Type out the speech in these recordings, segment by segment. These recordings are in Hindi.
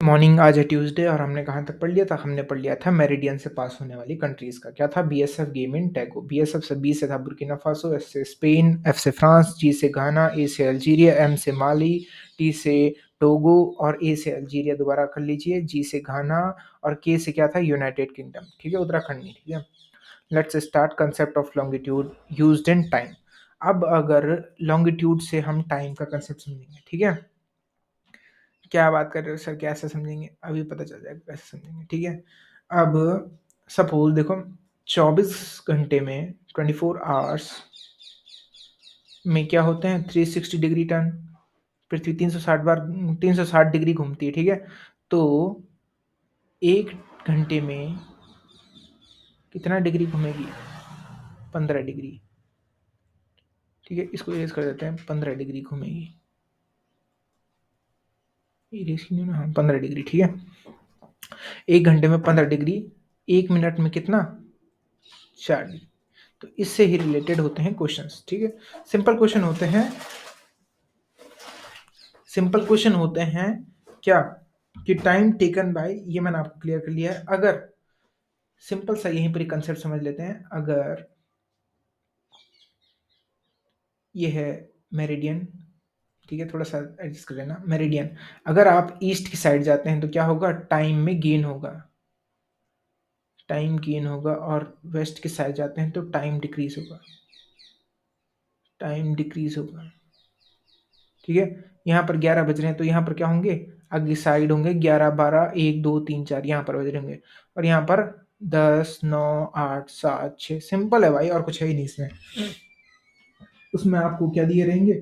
मॉर्निंग आज है ट्यूसडे और हमने कहाँ तक पढ़ लिया था? हमने पढ़ लिया था मेरिडियन से पास होने वाली कंट्रीज़ का। क्या था? BSF game in Togo. BSF से बी से था बुर्किना फासो, एस से स्पेन, एफ से फ्रांस, जी से घाना, ए से अल्जीरिया, एम से माली, टी से टोगो और ए से अल्जीरिया। दोबारा कर लीजिए, जी से घाना और के से क्या था? United kingdom. ठीक है, उत्तराखंड नहीं। ठीक है, let's start concept of longitude used in time. अब अगर लॉन्गिट्यूड से हम टाइम का कंसेप्ट समझेंगे, ठीक है? क्या बात कर रहे हो सर, कैसे समझेंगे? अभी पता चल जाएगा कैसे समझेंगे। ठीक है, अब सपोज देखो 24 घंटे में 24 आवर्स में क्या होते हैं? 360 डिग्री टर्न। पृथ्वी 360 बार 360 डिग्री घूमती है। ठीक है, तो एक घंटे में कितना डिग्री घूमेगी? 15 डिग्री। ठीक है, इसको इरेज कर देते हैं, 15 डिग्री घूमेगी। इरेज की नहीं ना, हाँ 15 डिग्री। ठीक है, एक घंटे में 15 डिग्री, एक मिनट में कितना? 4 डिग्री। तो इससे ही रिलेटेड होते हैं क्वेश्चंस। ठीक है, सिंपल क्वेश्चन होते हैं, सिंपल क्वेश्चन होते हैं क्या कि टाइम टेकन बाय, ये मैंने आपको क्लियर कर लिया है। अगर सिंपल सा यहीं पर ही कंसेप्ट समझ लेते हैं, अगर ये है मेरिडियन, ठीक है, थोड़ा सा एडजस्ट कर लेना, मेरिडियन। अगर आप ईस्ट की साइड जाते हैं तो क्या होगा? टाइम में गेन होगा, टाइम गेन होगा। और वेस्ट की साइड जाते हैं तो टाइम डिक्रीज होगा, टाइम डिक्रीज होगा। ठीक है, यहाँ पर 11 बज रहे हैं तो यहाँ पर क्या होंगे? अगली साइड होंगे 11, 12, 1, 2, 3, 4 यहाँ पर बज रहे होंगे। और यहाँ पर 10, 9, 8, 7, 6। सिंपल है भाई, और कुछ है ही नहीं इसमें। उसमें आपको क्या दिए रहेंगे?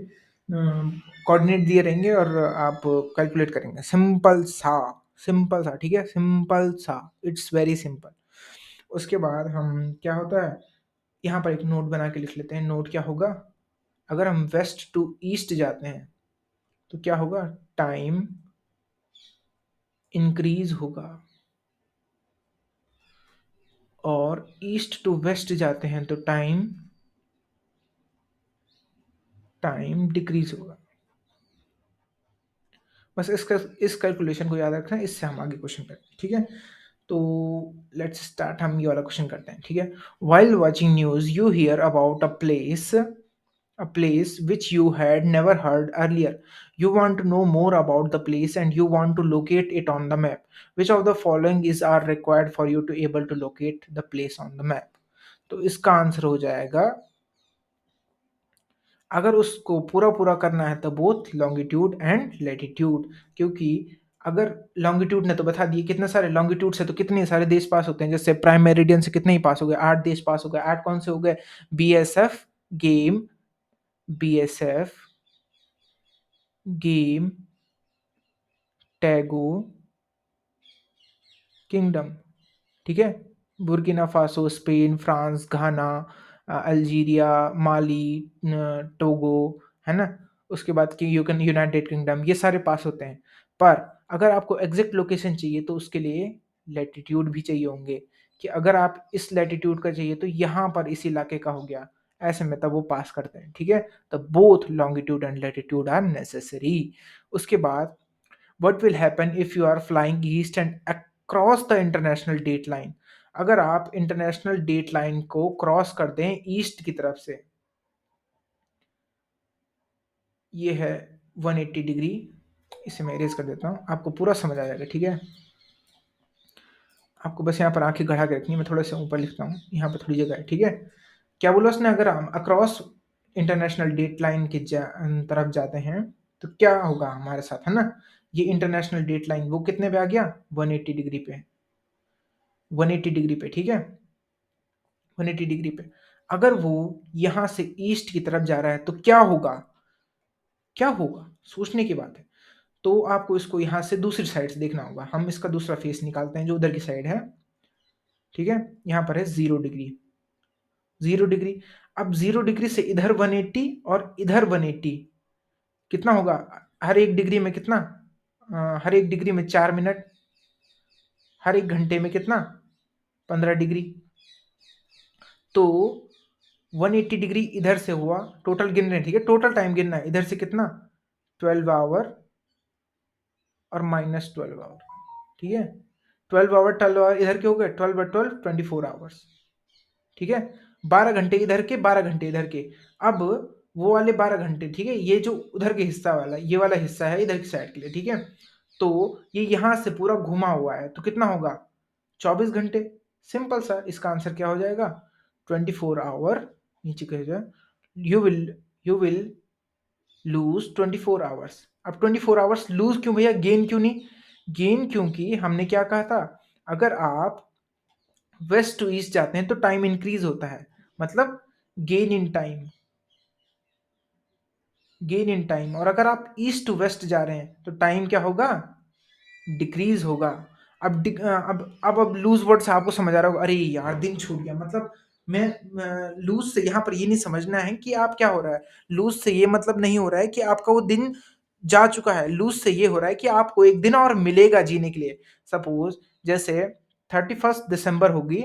कोऑर्डिनेट दिए रहेंगे और आप कैलकुलेट करेंगे। सिंपल सा, सिंपल सा। ठीक है, सिंपल सा, इट्स वेरी सिंपल। उसके बाद हम क्या होता है, यहाँ पर एक नोट बना के लिख लेते हैं। नोट क्या होगा? अगर हम वेस्ट टू ईस्ट जाते हैं तो क्या होगा? टाइम इंक्रीज होगा। और ईस्ट टू वेस्ट जाते हैं तो टाइम टाइम डिक्रीज होगा। बस इसका इस कैलकुलेशन को याद रखना है, इससे हम आगे क्वेश्चन करें। ठीक है, तो लेट्स स्टार्ट। हम ये वाला क्वेश्चन करते हैं। ठीक है, while watching news you here about a place which you had never heard earlier. You want to know more about the place and you want to locate it on the map. Which of the following is are required for you to able to locate the place on the map? तो इसका आंसर हो जाएगा, अगर उसको पूरा पूरा करना है तो बोथ लॉन्गिट्यूड एंड लैटिट्यूड। क्योंकि अगर लॉन्गिट्यूड ने तो बता दिए कितने सारे लॉन्गिट्यूड से तो कितने सारे देश पास होते हैं। जैसे प्राइम मेरिडियन से कितने ही पास हो गए? 8 देश पास हो गए। 8 कौन से हो गए? BSF game, BSF game Togo kingdom. ठीक है, Burkina Faso, Spain, France, Ghana, Algeria, Mali, Togo, है ना। उसके बाद की यूनाइटेड किंगडम, ये सारे पास होते हैं। पर अगर आपको एग्जैक्ट लोकेशन चाहिए तो उसके लिए लैटिट्यूड भी चाहिए होंगे, कि अगर आप इस लैटिट्यूड का चाहिए तो यहाँ पर इस इलाके का हो गया, ऐसे में तब वो पास करते हैं। ठीक है, तब both longitude and latitude are necessary. उसके बाद what will happen if you are flying east and across the international date line? अगर आप इंटरनेशनल डेट लाइन को क्रॉस कर दें ईस्ट की तरफ से, ये है 180 डिग्री। इसे मैं इरेज कर देता हूँ, आपको पूरा समझ आ जाएगा। ठीक है, आपको बस यहाँ पर आंखें गड़ा के रखनी है। मैं थोड़ा सा ऊपर लिखता हूँ, यहाँ पर थोड़ी जगह है। ठीक है, क्या बोला उसने? अगर हम अक्रॉस इंटरनेशनल डेट लाइन की तरफ जाते हैं तो क्या होगा हमारे साथ, है ना। ये इंटरनेशनल डेट लाइन वो कितने पे आ गया? 180 डिग्री पे, 180 डिग्री पे। ठीक है, 180 डिग्री पे। अगर वो यहां से ईस्ट की तरफ जा रहा है तो क्या होगा? क्या होगा, सोचने की बात है। तो आपको इसको यहां से दूसरी साइड से देखना होगा। हम इसका दूसरा फेस निकालते हैं जो उधर की साइड है। ठीक है, यहां पर है 0 डिग्री, 0 डिग्री। अब 0 डिग्री से इधर 180 और इधर 180, कितना होगा? हर एक डिग्री में कितना? हर एक डिग्री में 4 मिनट, हर एक घंटे में कितना? 15 डिग्री। तो 180 डिग्री इधर से हुआ, टोटल गिन रहे हैं। ठीक है, टोटल टाइम गिनना है। इधर से कितना? 12 आवर और -12 आवर। ठीक है, 12 आवर इधर के हो गए, 12 और 12 24 आवर्स, ठीक है, 12 घंटे इधर के, 12 घंटे इधर के। अब वो वाले 12 घंटे, ठीक है, ये जो उधर के हिस्सा वाला, ये वाला हिस्सा है इधर की साइड के लिए, ठीक है, तो ये यहाँ से पूरा घुमा हुआ है, तो कितना होगा, 24 घंटे। सिंपल सा, इसका आंसर क्या हो जाएगा, 24 आवर, नीचे कह जाए, यू विल लूज 24 आवर्स। अब 24 आवर्स लूज क्यों भैया, गेन क्यों नहीं, गेन क्योंकि हमने क्या कहा था, अगर आप वेस्ट टू ईस्ट जाते हैं तो टाइम इंक्रीज होता है, मतलब gain in time, gain in time, और अगर आप ईस्ट टू वेस्ट जा रहे हैं तो टाइम क्या होगा, डिक्रीज होगा। अब लूज वर्ड से आपको समझ आ रहा होगा, अरे यार दिन छूट गया, मतलब मैं लूज से यहाँ पर ये नहीं समझना है कि आप क्या हो रहा है, लूज से ये मतलब नहीं हो रहा है कि आपका वो दिन जा चुका है, लूज से ये हो रहा है कि आपको एक दिन और मिलेगा जीने के लिए। सपोज जैसे 31 दिसंबर होगी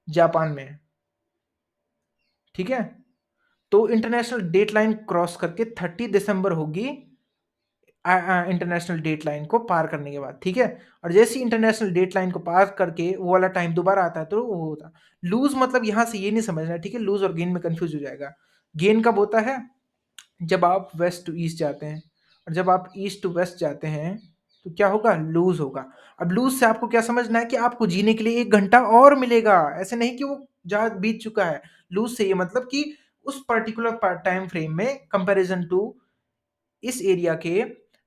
जापान में, ठीक है, तो इंटरनेशनल डेट लाइन क्रॉस करके 30 दिसंबर होगी इंटरनेशनल डेट लाइन को पार करने के बाद, ठीक है, और जैसे ही इंटरनेशनल डेट लाइन को पार करके वो वाला टाइम दोबारा आता है तो वो होता लूज, मतलब यहां से ये नहीं समझना, ठीक है, लूज और गेन में कंफ्यूज हो जाएगा। गेन कब होता है, जब आप वेस्ट टू ईस्ट जाते हैं, और जब आप ईस्ट टू वेस्ट जाते हैं तो क्या होगा, लूज होगा। अब लूज से आपको क्या समझना है कि आपको जीने के लिए 1 घंटा और मिलेगा, ऐसे नहीं कि वो जा बीत चुका है। लूज से ये मतलब कि उस पर्टिकुलर टाइम फ्रेम में कंपैरिजन टू इस एरिया के,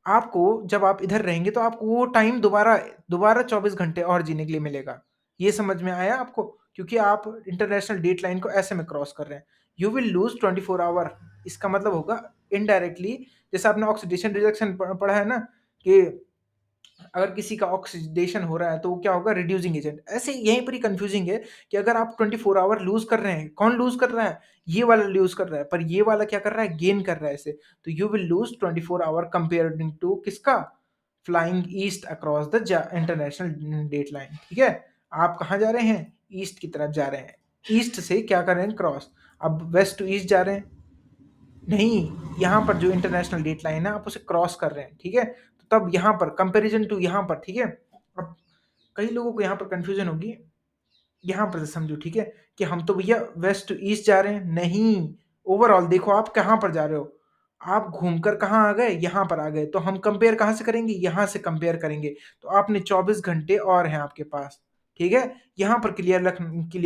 आपको जब आप इधर रहेंगे तो आपको वो टाइम दोबारा दोबारा 24 घंटे और जीने के लिए मिलेगा। ये समझ में आया आपको, क्योंकि आप इंटरनेशनल डेट लाइन को ऐसे में क्रॉस कर रहे हैं। यू विल लूज 24 आवर, इसका मतलब होगा इनडायरेक्टली, जैसे आपने ऑक्सीडेशन रिडक्शन पढ़ा है ना, कि अगर किसी का ऑक्सीडेशन हो रहा है तो वो क्या होगा, रिड्यूसिंग एजेंट। ऐसे यहीं पर ही कंफ्यूजिंग है कि अगर आप 24 आवर लूज कर रहे हैं, कौन लूज कर रहा है, ये वाला लूज कर रहा है, पर ये वाला क्या कर रहा है, गेन कर रहा है ऐसे। तो you will lose 24 hour comparing to किसका, flying east across the international date line, ठीक है। आप कहाँ जा रहे हैं, ईस्ट की तरफ जा रहे हैं, ईस्ट से क्या कर रहे हैं, क्रॉस। अब वेस्ट टू ईस्ट जा रहे हैं, नहीं, यहाँ पर जो इंटरनेशनल डेट लाइन है आप उसे क्रॉस कर रहे हैं, ठीक है, तो तब यहाँ पर कंपैरिजन टू यहाँ पर, ठीक है। अब कई लोगों को यहाँ पर कंफ्यूजन होगी, यहाँ पर से समझो, ठीक है, कि हम तो भैया वेस्ट टू ईस्ट जा रहे हैं, नहीं, ओवरऑल देखो आप कहाँ पर जा रहे हो, आप घूमकर कहाँ आ गए, यहाँ पर आ गए, तो हम कंपेयर कहाँ से करेंगे, यहाँ से कंपेयर करेंगे, तो आपने 24 घंटे और हैं आपके पास, ठीक है। यहाँ पर क्लियर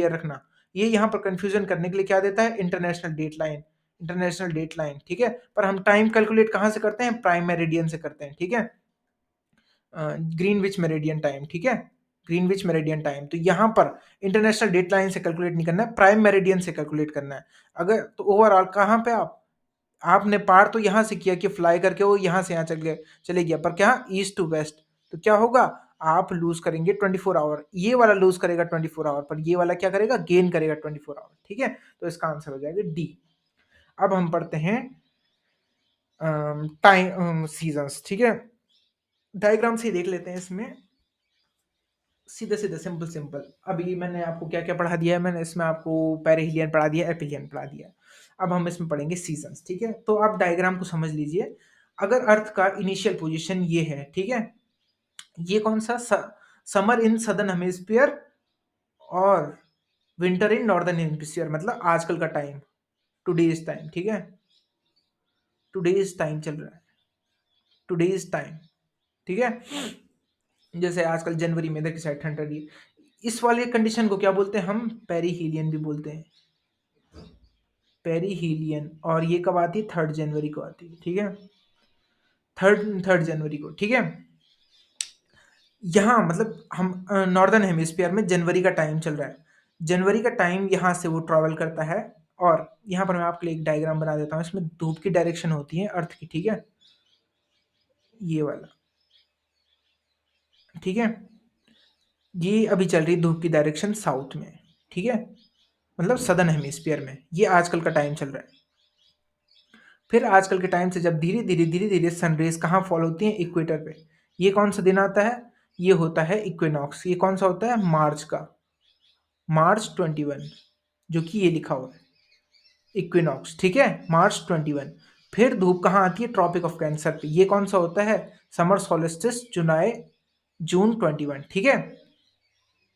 रखना, ये यहाँ पर कंफ्यूजन करने के लिए क्या देता है, international date line, international date line, ठीक है। पर हम टाइम कैलकुलेट कहाँ से करते हैं, प्राइम मेरिडियन से करते हैं, ठीक है, ग्रीनविच मेरिडियन टाइम, ठीक है, ग्रीनविच मेरिडियन टाइम। तो यहाँ पर इंटरनेशनल डेट लाइन से कैलकुलेट नहीं करना है, प्राइम मेरिडियन से कैलकुलेट करना है। अगर तो ओवरऑल कहाँ पे आपने पार तो यहाँ से किया कि फ्लाई करके वो यहाँ से यहाँ चले गया, पर क्या, ईस्ट टू वेस्ट, तो क्या होगा, आप लूज करेंगे 24 आवर, ये वाला लूज करेगा 24 आवर, पर ये वाला क्या करेगा, गेन करेगा 24 आवर, ठीक है। तो इसका आंसर हो जाएगा डी। अब हम पढ़ते हैं टाइम सीजन्स, ठीक है, डायग्राम से ही देख लेते हैं इसमें, सीधे सीधे सिंपल सिंपल। अभी मैंने आपको क्या क्या पढ़ा दिया है, मैंने इसमें आपको पेरिहिलियन पढ़ा दिया, एपिलियन पढ़ा दिया। अब हम इसमें पढ़ेंगे सीजन्स, ठीक है। तो आप डायग्राम को समझ लीजिए, अगर अर्थ का इनिशियल पोजीशन ये है, ठीक है, ये कौन सा, समर इन सदर्न हेमिस्फीयर और विंटर इन नॉर्दर्न हेमिस्फीयर, मतलब आजकल का टाइम, टुडेज टाइम, ठीक है, टुडेज टाइम चल रहा है, टुडेज टाइम, ठीक है। जैसे आजकल जनवरी में इधर की साइड ठंड रही है, इस वाले कंडीशन को क्या बोलते हैं हम, पेरीहीलियन भी बोलते हैं, पेरीहीलियन। और ये कब आती है, 3 जनवरी को आती है, ठीक है, थर्ड जनवरी को, ठीक है। यहाँ मतलब हम नॉर्दर्न हेमिस्फीयर में जनवरी का टाइम चल रहा है, जनवरी का टाइम यहाँ से वो ट्रैवल करता है। और यहाँ पर मैं आपके लिए एक डायग्राम बना देता हूँ, इसमें धूप की डायरेक्शन होती है अर्थ की, ठीक है, ये वाला, ठीक है, ये अभी चल रही धूप की डायरेक्शन साउथ में, ठीक है, मतलब सदर्न हेमिस्फीयर में, ये आजकल का टाइम चल रहा है। फिर आजकल के टाइम से जब धीरे धीरे सनरेज कहाँ फॉल होती है, इक्वेटर पे, ये कौन सा दिन आता है, ये होता है इक्विनॉक्स, ये कौन सा होता है, मार्च का, March 21, जो कि ये लिखा हुआ है इक्विनॉक्स, ठीक है, March 21। फिर धूप कहाँ आती है, ट्रॉपिक ऑफ कैंसर पे, ये कौन सा होता है, समर सोलिस्टिस, जुलाई जून 21, ठीक है।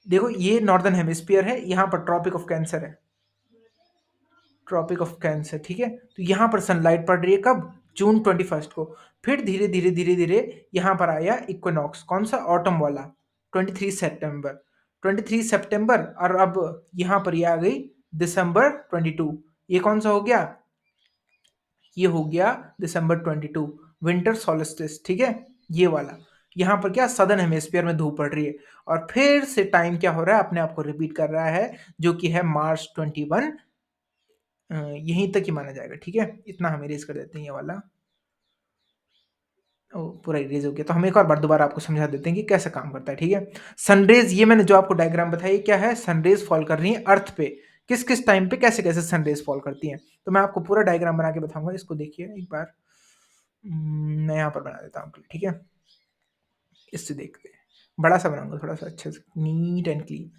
देखो ये नॉर्दर्न हेमिस्फीयर है, यहाँ पर ट्रॉपिक ऑफ कैंसर है, ट्रॉपिक ऑफ कैंसर, ठीक है। तो यहाँ पर सनलाइट पड़ रही है कब? जून 21 को। फिर धीरे धीरे धीरे धीरे यहाँ पर आया इक्विनॉक्स, कौन सा? ऑटम वाला, 23 सितंबर, 23 सितंबर। और अब यहाँ पर ये आ गई दिसंबर 22। ये कौन सा हो गया? ये हो गया दिसंबर 22, विंटर सोल्स्टिस, ठीक है, ये वाला। यहाँ पर क्या, सदर्न हेमिस्फीयर में धूप पड़ रही है। और फिर से टाइम क्या हो रहा है, अपने आप को रिपीट कर रहा है, जो कि है मार्च 21। यहीं तक ही माना जाएगा, ठीक है। इतना हम इरेज कर देते हैं ये वाला। पूरा इरेज हो गया। तो हम एक और बार दोबारा आपको समझा देते हैं कि कैसे काम करता है, ठीक है। सनरेज, ये मैंने जो आपको डायग्राम बताया, क्या है? सनरेज फॉल कर रही है अर्थ पे, किस किस टाइम पे कैसे कैसे सनरेज फॉल करती हैं। तो मैं आपको पूरा डायग्राम बना के बताऊंगा, इसको देखिए एक बार। मैं यहाँ पर बना देता हूँ, ठीक है। इससे देखते हैं, बड़ा सा बनाऊंगा थोड़ा सा अच्छे से, neat and clean.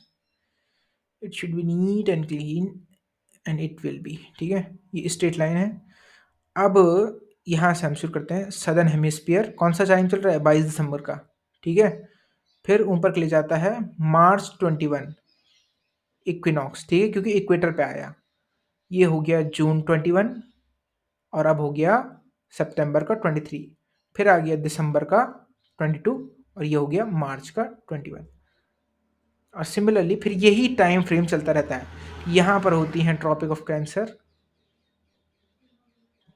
It should be neat and clean and it will be, ठीक है। ये स्ट्रेट लाइन है। अब यहाँ से हम शुरू करते हैं। सदर्न हेमिस्फीयर कौन सा टाइम चल रहा है? 22 दिसंबर का, ठीक है। फिर ऊपर के लिए जाता है मार्च 21, इक्विनॉक्स, ठीक है, क्योंकि इक्वेटर पे आया। ये हो गया जून 21, और अब हो गया सितंबर का 23। फिर आ गया दिसंबर का 22, और ये हो गया मार्च का 21। और सिमिलरली फिर यही टाइम फ्रेम चलता रहता है। यहाँ पर होती हैं ट्रॉपिक ऑफ कैंसर,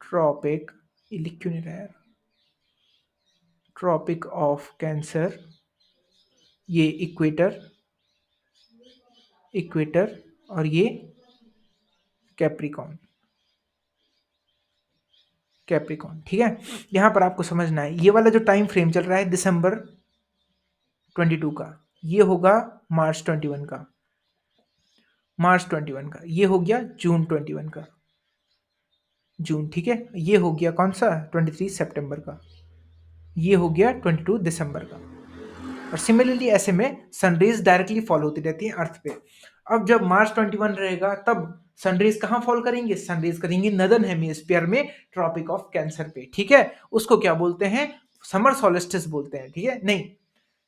ट्रॉपिक, ये लिख क्यों नहीं रहा है? ट्रॉपिक ऑफ कैंसर, ये इक्वेटर, इक्वेटर, और ये कैप्रिकॉन, कैप्रिकॉन, ठीक है। यहाँ पर आपको समझना है, ये वाला जो टाइम फ्रेम चल रहा है दिसंबर 22 का, ये होगा मार्च 21 का, मार्च 21 का, ये हो गया जून 21 का, जून, ठीक है। ये हो गया कौन सा? 23 सितंबर का, ये हो गया 22 दिसंबर का। और सिमिलरली ऐसे में सनरेज डायरेक्टली फॉल होती रहती है अर्थ पे। अब जब मार्च 21 रहेगा, तब सनरेज कहाँ फॉल करेंगे? सनरेज करेंगे नदर्न हेमिस्फीयर में, ट्रॉपिक ऑफ कैंसर पे, ठीक है। उसको क्या बोलते हैं? समर सोलिस्टिस बोलते हैं, ठीक है। नहीं,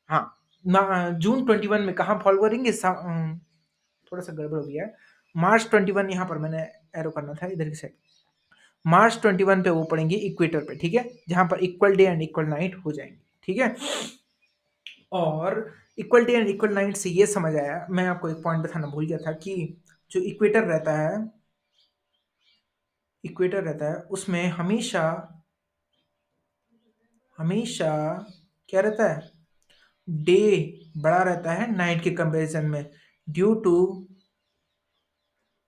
हाँ, जून 21 में कहाँ फॉल करेंगे? थोड़ा सा गड़बड़ हो गया है। मार्च 21 यहाँ पर मैंने एरो करना था इधर की साइड। मार्च 21 पे वो पड़ेंगे इक्वेटर पे, ठीक है, जहां पर equal day and equal night हो जाएंगे, ठीक है। और equal day and equal night से ये समझ आया, मैं आपको एक पॉइंट बताना भूल गया था, कि जो इक्वेटर रहता है, इक्वेटर रहता है, उसमें हमेशा हमेशा क्या रहता है? डे बड़ा रहता है नाइट के कंपैरिजन में, ड्यू टू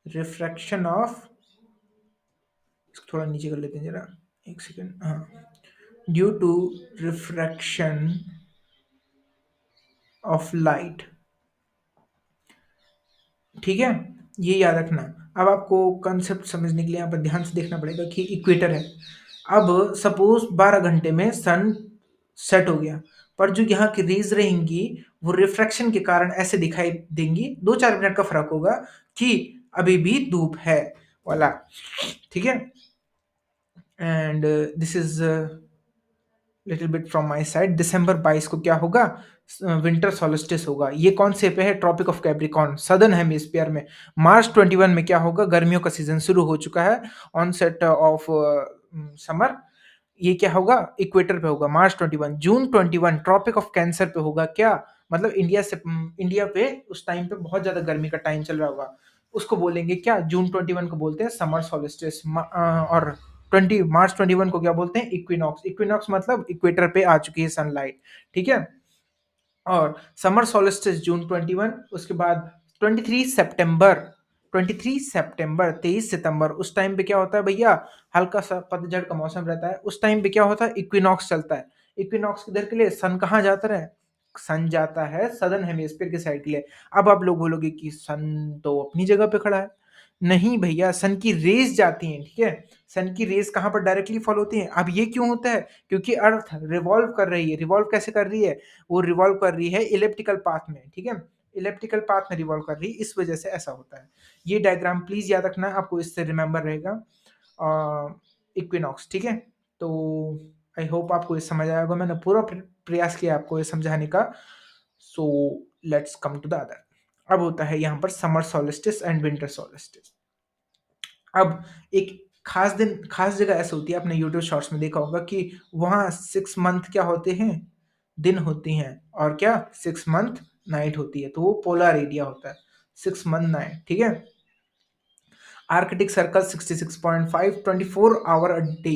रिफ्रैक्शन ऑफ, थोड़ा नीचे कर लेते हैं जरा, एक सेकेंड, हाँ, due to refraction of light, ठीक है। ये याद रखना। अब आपको कंसेप्ट समझने के लिए यहाँ पर ध्यान से देखना पड़ेगा कि इक्वेटर है। अब सपोज 12 घंटे में सन सेट हो गया, पर जो यहाँ की रेज रहेंगी, वो रिफ्रैक्शन के कारण ऐसे दिखाई देंगी, 2-4 मिनट का फर्क होगा, कि अभी भी धूप है वाला, ठीक है। And this is little bit from my side. दिसंबर 22 को क्या होगा? विंटर सोल्स्टिस होगा। ये कौन से पे है? Tropic of Capricorn, southern hemisphere में। मार्च 21 में क्या होगा? गर्मियों का सीजन शुरू हो चुका है, ऑनसेट ऑफ समर। ये क्या होगा? इक्वेटर पे होगा मार्च 21। जून 21 ट्रॉपिक ऑफ कैंसर पे होगा, क्या मतलब? इंडिया पे उस टाइम पे बहुत ज्यादा गर्मी का टाइम चल रहा होगा, उसको बोलेंगे क्या? जून 21 को बोलते हैं समर सोल्स्टिस। और 20 मार्च 21 को क्या बोलते हैं? इक्विनॉक्स। इक्विनॉक्स मतलब इक्वेटर पे आ चुकी है सनलाइट, ठीक है। और समर सोलिस्टिस जून 21, उसके बाद 23 सितंबर, 23 सितंबर, 23 सितंबर, उस टाइम पे क्या होता है भैया? हल्का सा पतझड़ का मौसम रहता है, उस टाइम पे क्या होता है? इक्विनॉक्स चलता है। इक्विनॉक्स किधर के लिए? सन कहाँ जाता है? सन जाता है सदर्न हेमिस्फीयर के साइड के लिए। अब आप लोग बोलोगे कि सन तो अपनी जगह पे खड़ा है। नहीं भैया, सन की रेज जाती हैं, ठीक है। सन की रेज कहाँ पर डायरेक्टली फॉलो होती हैं? अब ये क्यों होता है? क्योंकि अर्थ रिवॉल्व कर रही है। रिवॉल्व कैसे कर रही है? वो रिवॉल्व कर रही है इलिप्टिकल पाथ में, ठीक है। इलिप्टिकल पाथ में रिवॉल्व कर रही है, इस वजह से ऐसा होता है। ये डायग्राम प्लीज याद रखना, आपको इससे रिमेंबर रहेगा इक्विनॉक्स, ठीक है। तो आई होप आपको ये समझ आया होगा। मैंने पूरा प्रयास किया आपको ये समझाने का। So let's come to the other. अब होता है यहाँ पर summer solstice and winter solstice. अब एक खास दिन, खास जगह ऐसे होती है, आपने यूट्यूब शॉर्ट्स में देखा होगा कि वहाँ 6 मंथ क्या होते हैं, दिन होती हैं, और क्या 6 मंथ नाइट होती है, तो वो पोलर एरिया होता है, 6 मंथ नाइट, ठीक है। Arctic circle 66.5 24 hour a day,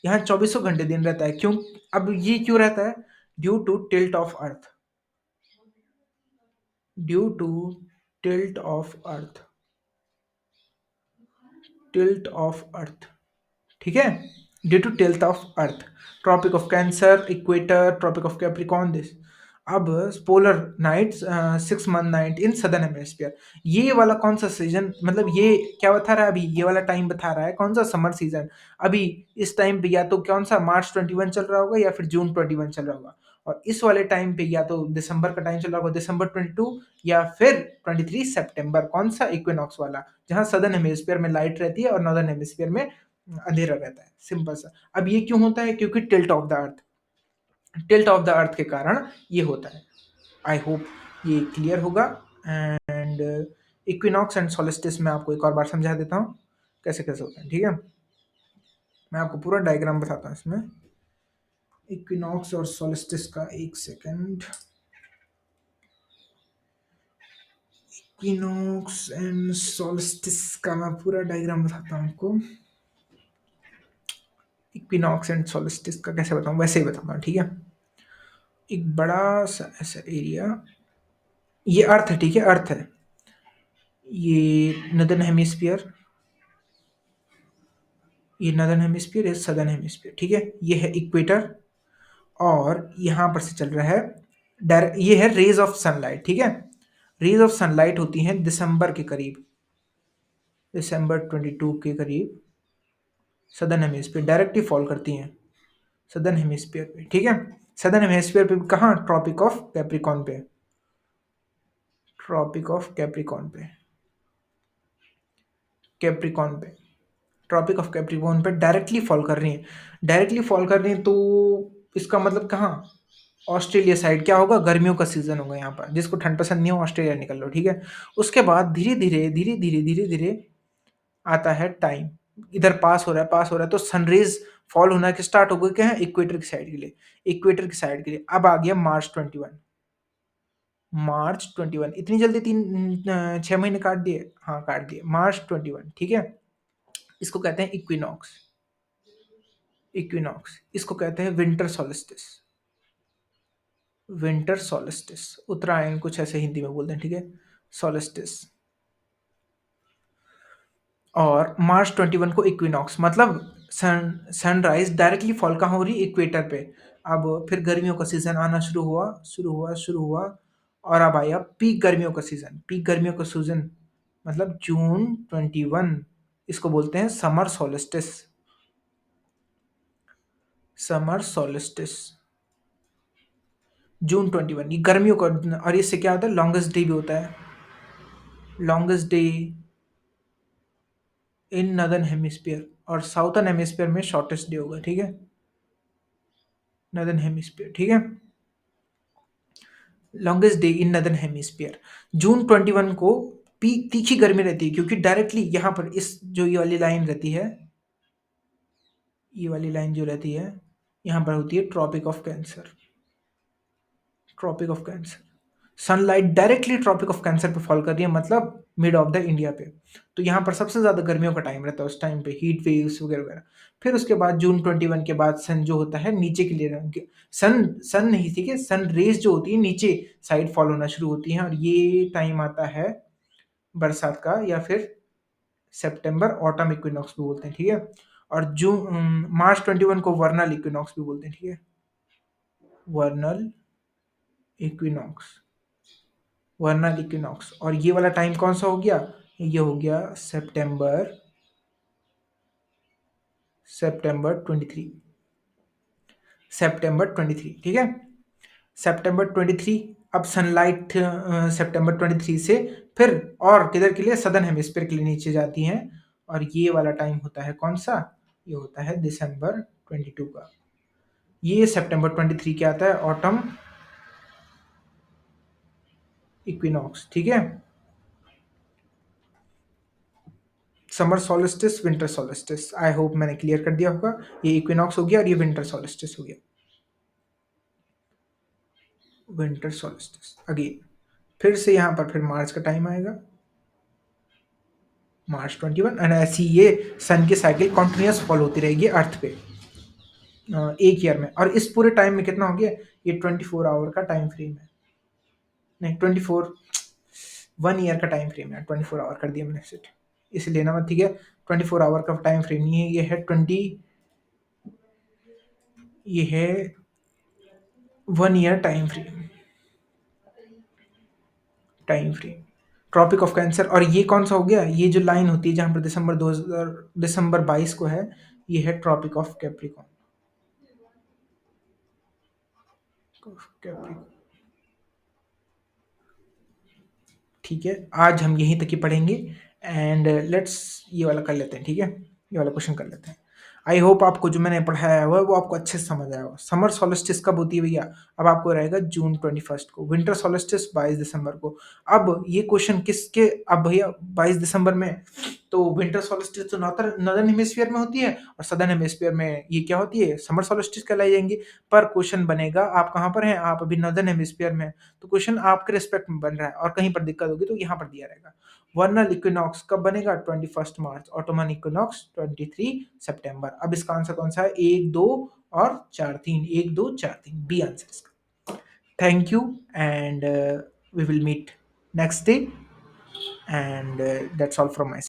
यहाँ 24 घंटे दिन रहता है। क्यों? अब ये क्यों रहता है? Due to tilt of earth, due to tilt of earth, tilt of earth, ठीक है, due to tilt of earth. Tropic of cancer, equator, tropic of capricorn, this. अब polar nights 6 month night in southern hemisphere, ये वाला कौन सा सीजन, मतलब ये क्या बता रहा है अभी, ये वाला टाइम बता रहा है कौन सा, समर सीजन। अभी इस टाइम पे या तो कौन सा मार्च 21 चल रहा होगा या फिर जून 21 चल रहा होगा, और इस वाले टाइम पे या तो दिसंबर का टाइम चल रहा होगा, दिसंबर 22, या फिर 23 सितंबर, कौन सा, इक्विनॉक्स वाला, जहां सदर्न हेमिस्फीयर में लाइट रहती है और नॉर्दर्न हेमिस्फीयर में अंधेरा रहता है, सिंपल सा। अब ये क्यों होता है? क्योंकि tilt of the earth, tilt of the earth के कारण ये होता है। आई होप ये क्लियर होगा। एंड इक्विनॉक्स एंड सोलिस्टिस में आपको एक और बार समझा देता हूँ कैसे कैसे होता है, ठीक है। मैं आपको पूरा डायग्राम बताता हूँ इसमें, इक्विनॉक्स और सोलिस्टिस का, एक सेकेंड। इक्विनॉक्स एंड सोलिस्टिस का मैं पूरा डायग्राम बताता हूँ आपको। इक्विनॉक्स एंड सोलिस्टिस का कैसे बताऊँ, वैसे ही बताता हूँ, ठीक है। एक बड़ा सा ऐसा एरिया, ये अर्थ है, ठीक है, अर्थ है, ये नदर्न हेमिस्फीयर, ये नदर्न हेमिस्फीयर, ये सदर्न हेमिस्फीयर, ठीक है। ये है इक्वेटर, और यहाँ पर से चल रहा है डायरेक्ट, ये है रेज ऑफ सनलाइट, ठीक है। रेज ऑफ सनलाइट होती हैं दिसंबर के करीब, दिसंबर 22 के करीब सदर्न हेमिस्फीयर डायरेक्टली फॉल करती हैं सदर्न हेमिस्फीयर पे, ठीक है। सदर्न हेमिस्फीयर पे कहाँ? ट्रॉपिक ऑफ कैप्रिकॉर्न पे, ट्रॉपिक ऑफ कैप्रिकॉर्न पे, कैप्रिकॉर्न पे, ट्रॉपिक ऑफ कैप्रिकॉर्न पे डायरेक्टली फॉल कर रही है, डायरेक्टली फॉल कर रही है, तो इसका मतलब कहाँ? ऑस्ट्रेलिया साइड क्या होगा? गर्मियों का सीजन होगा यहाँ पर, जिसको ठंड पसंद नहीं हो ऑस्ट्रेलिया निकल लो, ठीक है। उसके बाद धीरे धीरे धीरे धीरे धीरे धीरे आता है टाइम, इधर पास हो रहा है, पास हो रहा है, तो सनरेज फॉल होना के स्टार्ट हो गए, क्या है, इक्वेटर की साइड के लिए, इक्वेटर की साइड के लिए। अब आ गया मार्च 21, मार्च 21, इतनी जल्दी 6 महीने काट दिए, हाँ काट दिए, मार्च 21, ठीक है। इसको कहते हैं इक्विनॉक्स, इक्विनॉक्स, इसको कहते हैं विंटर सोलिस्टिस, विंटर सोलिस्टिस, उत्तरायण कुछ ऐसे हिंदी में बोलते हैं, ठीक है, सोलिस्टिस। और मार्च 21 को इक्विनॉक्स, मतलब सनराइज डायरेक्टली फॉल कहाँ हो रही? इक्वेटर पे। अब फिर गर्मियों का सीजन आना शुरू हुआ, शुरू हुआ, शुरू हुआ, और अब आया पीक गर्मियों का सीजन, पीक गर्मियों का सीजन मतलब जून 21, इसको बोलते हैं समर सोलिस्टिस, समर सोलिस्टिस, जून 21, ये गर्मियों का, और इससे क्या होता है, लॉन्गेस्ट डे भी होता है, longest day in northern hemisphere, और साउथर्न हेमिस्फीयर में शॉर्टेस्ट डे होगा, ठीक है, नदर्न हेमिस्फीयर, ठीक है, longest day in northern hemisphere. June 21 को पीक तीखी गर्मी रहती है, क्योंकि डायरेक्टली यहाँ पर इस जो ये वाली लाइन रहती है, ये वाली लाइन जो रहती है, यहाँ पर होती है tropic of cancer, tropic of cancer, sunlight directly tropic of cancer पे फॉल कर रही है, मतलब मिड ऑफ द इंडिया पे, तो यहाँ पर सबसे ज़्यादा गर्मियों का टाइम रहता है उस टाइम पे, हीट वेव्स वगैरह वगैरह। फिर उसके बाद जून 21 के बाद सन जो होता है नीचे के लिए, सन सन नहीं, ठीक है, सन रेज जो होती है नीचे साइड फॉल होना शुरू होती हैं, और ये टाइम आता है बरसात का, या फिर सितंबर ऑटम इक्विनॉक्स भी बोलते हैं, ठीक है। और जून मार्च 21 को वर्नल इक्विनॉक्स भी बोलते हैं, ठीक है, वर्नल इक्विनॉक्स, वर्नल इक्विनॉक्स। और ये वाला टाइम कौन सा हो गया? ये हो गया सितंबर, सितंबर 23, सितंबर 23, ठीक है, सितंबर 23। अब सनलाइट सितंबर 23 से फिर और किधर के लिए? सदर्न हेमिस्फीयर के लिए नीचे जाती हैं, और ये वाला टाइम होता है कौन सा? ये होता है दिसंबर 22 का, ये सितंबर 23 क्या आता है, ऑटम इक्विनॉक्स, ठीक है। Summer solstice, winter solstice, I hope मैंने क्लियर कर दिया होगा। ये इक्विनॉक्स हो गया और ये विंटर सोलिस्टिस हो गया। विंटर सोलिस्टिस अगेन, फिर से यहाँ पर फिर मार्च का टाइम आएगा, मार्च 21, एंड ऐसी ये सन की साइकिल कंटिन्यूस फॉलो होती रहेगी अर्थ पे एक ईयर में। और इस पूरे टाइम में कितना हो गया, ये 24 आवर का टाइम फ्रेम है, नहीं 24, 1 ईयर का टाइम फ्रेम है, 24 आवर कर दिया मैंने सेट, इसे लेना मत, ठीक है। 24 आवर का टाइम फ्रेम नहीं है, ये है 20, ये है 1 year time frame, time frame. Tropic of cancer, और ये कौन सा हो गया, ये जो लाइन होती है जहां पर दिसंबर 2000, दिसंबर 22 को है, ये है ट्रॉपिक ऑफ कैप्रिकॉर्न, कैप्रिकॉर्न, ठीक है। आज हम यहीं तक ही पढ़ेंगे, एंड लेट्स ये वाला कर लेते हैं, ठीक है, ये वाला क्वेश्चन कर लेते हैं। आई होप आपको जो मैंने पढ़ाया हुआ है वो आपको अच्छे से समझ आया हो। समर सोलिस्टिस कब होती है भैया, अब आपको रहेगा जून 21 को, विंटर सोलिस्टिस 22 दिसंबर को। अब ये क्वेश्चन किसके, अब भैया 22 दिसंबर में, तो विंटर सोलिस्टिस तो नॉर्दर्न हेमिस्फीयर में होती है, और सदर्न हेमिस्फीयर में ये क्या होती है, समर सोलिस्टिस कहलाई जाएंगी। पर क्वेश्चन बनेगा, आप कहाँ पर हैं, आप अभी नॉर्दर्न हेमिस्फीयर में हैं, तो क्वेश्चन आपके रिस्पेक्ट में बन रहा है, और कहीं पर दिक्कत होगी तो यहाँ पर दिया रहेगा। वर्नल इक्विनॉक्स कब बनेगा, 21 मार्च, ऑटोमन इक्विनॉक्स 23 सितंबर। अब इसका आंसर कौन सा है, 1 2 और 4 3, 1 2 4 3, बी आंसर इसका। Thank you, and we will meet next day, and that's all from my